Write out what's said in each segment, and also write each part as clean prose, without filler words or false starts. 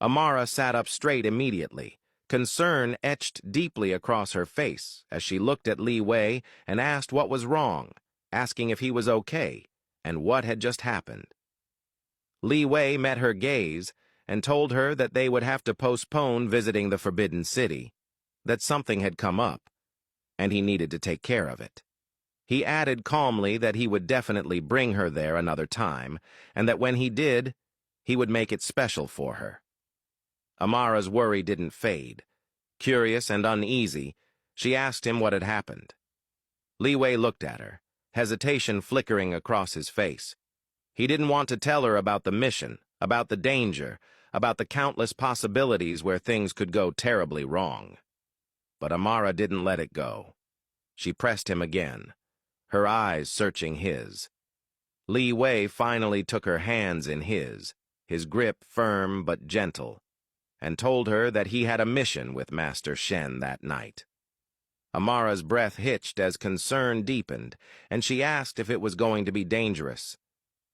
Amara sat up straight immediately. Concern etched deeply across her face as she looked at Liwei and asked what was wrong, asking if he was okay, and what had just happened. Liwei met her gaze and told her that they would have to postpone visiting the Forbidden City, that something had come up, and he needed to take care of it. He added calmly that he would definitely bring her there another time, and that when he did, he would make it special for her. Amara's worry didn't fade. Curious and uneasy, she asked him what had happened. Liwei looked at her, hesitation flickering across his face. He didn't want to tell her about the mission, about the danger, about the countless possibilities where things could go terribly wrong. But Amara didn't let it go. She pressed him again, her eyes searching his. Liwei finally took her hands in his grip firm but gentle, and told her that he had a mission with Master Shen that night. Amara's breath hitched as concern deepened, and she asked if it was going to be dangerous.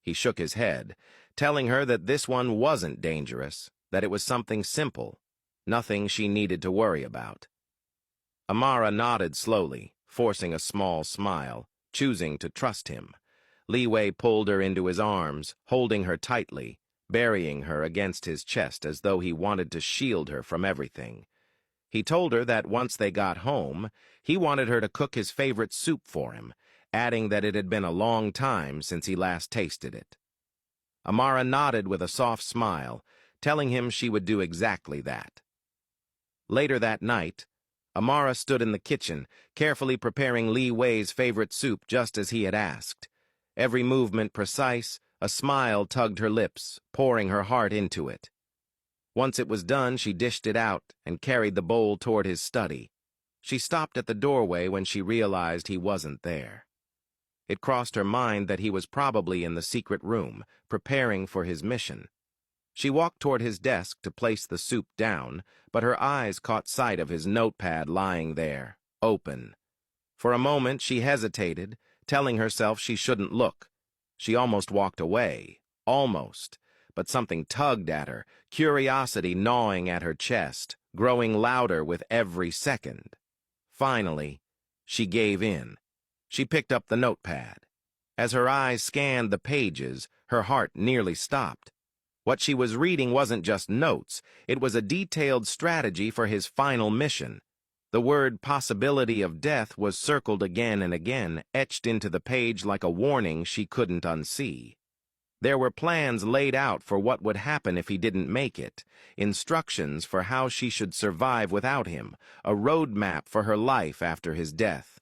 He shook his head, telling her that this one wasn't dangerous, that it was something simple, nothing she needed to worry about. Amara nodded slowly, forcing a small smile, choosing to trust him. Liwei pulled her into his arms, holding her tightly, burying her against his chest as though he wanted to shield her from everything. He told her that once they got home, he wanted her to cook his favorite soup for him, adding that it had been a long time since he last tasted it. Amara nodded with a soft smile, telling him she would do exactly that. Later that night, Amara stood in the kitchen, carefully preparing Liwei's favorite soup just as he had asked. Every movement precise, a smile tugged her lips, pouring her heart into it. Once it was done, she dished it out and carried the bowl toward his study. She stopped at the doorway when she realized he wasn't there. It crossed her mind that he was probably in the secret room, preparing for his mission. She walked toward his desk to place the soup down, but her eyes caught sight of his notepad lying there, open. For a moment she hesitated, telling herself she shouldn't look. She almost walked away, almost, but something tugged at her, curiosity gnawing at her chest, growing louder with every second. Finally, she gave in. She picked up the notepad. As her eyes scanned the pages, her heart nearly stopped. What she was reading wasn't just notes, it was a detailed strategy for his final mission. The word possibility of death was circled again and again, etched into the page like a warning she couldn't unsee. There were plans laid out for what would happen if he didn't make it, instructions for how she should survive without him, a roadmap for her life after his death.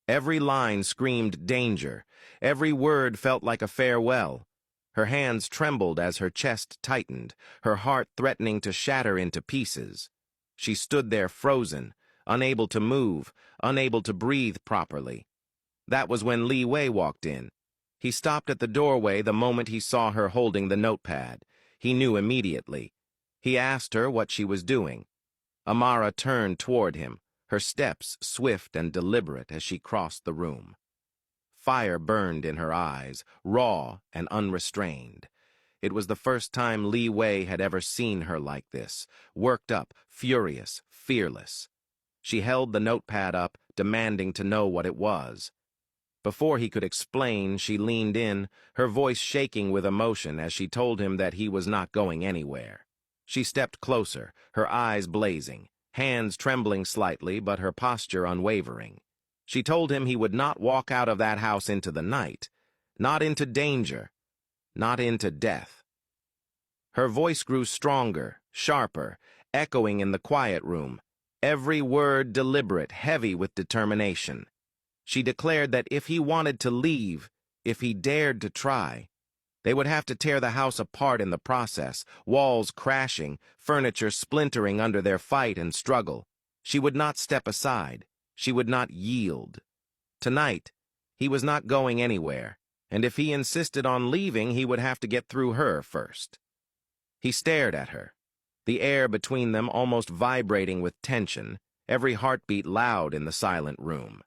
Every line screamed danger, every word felt like a farewell. Her hands trembled as her chest tightened, her heart threatening to shatter into pieces. She stood there frozen, unable to move, unable to breathe properly. That was when Liwei walked in. He stopped at the doorway the moment he saw her holding the notepad. He knew immediately. He asked her what she was doing. Amara turned toward him, her steps swift and deliberate as she crossed the room. Fire burned in her eyes, raw and unrestrained. It was the first time Liwei had ever seen her like this, worked up, furious, fearless. She held the notepad up, demanding to know what it was. Before he could explain, she leaned in, her voice shaking with emotion as she told him that he was not going anywhere. She stepped closer, her eyes blazing, hands trembling slightly but her posture unwavering. She told him he would not walk out of that house into the night, not into danger, not into death. Her voice grew stronger, sharper, echoing in the quiet room, every word deliberate, heavy with determination. She declared that if he wanted to leave, if he dared to try, they would have to tear the house apart in the process, walls crashing, furniture splintering under their fight and struggle. She would not step aside. She would not yield. Tonight, he was not going anywhere, and if he insisted on leaving, he would have to get through her first. He stared at her, the air between them almost vibrating with tension, every heartbeat loud in the silent room.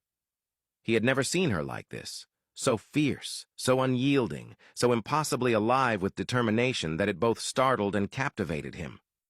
He had never seen her like this, so fierce, so unyielding, so impossibly alive with determination that it both startled and captivated him.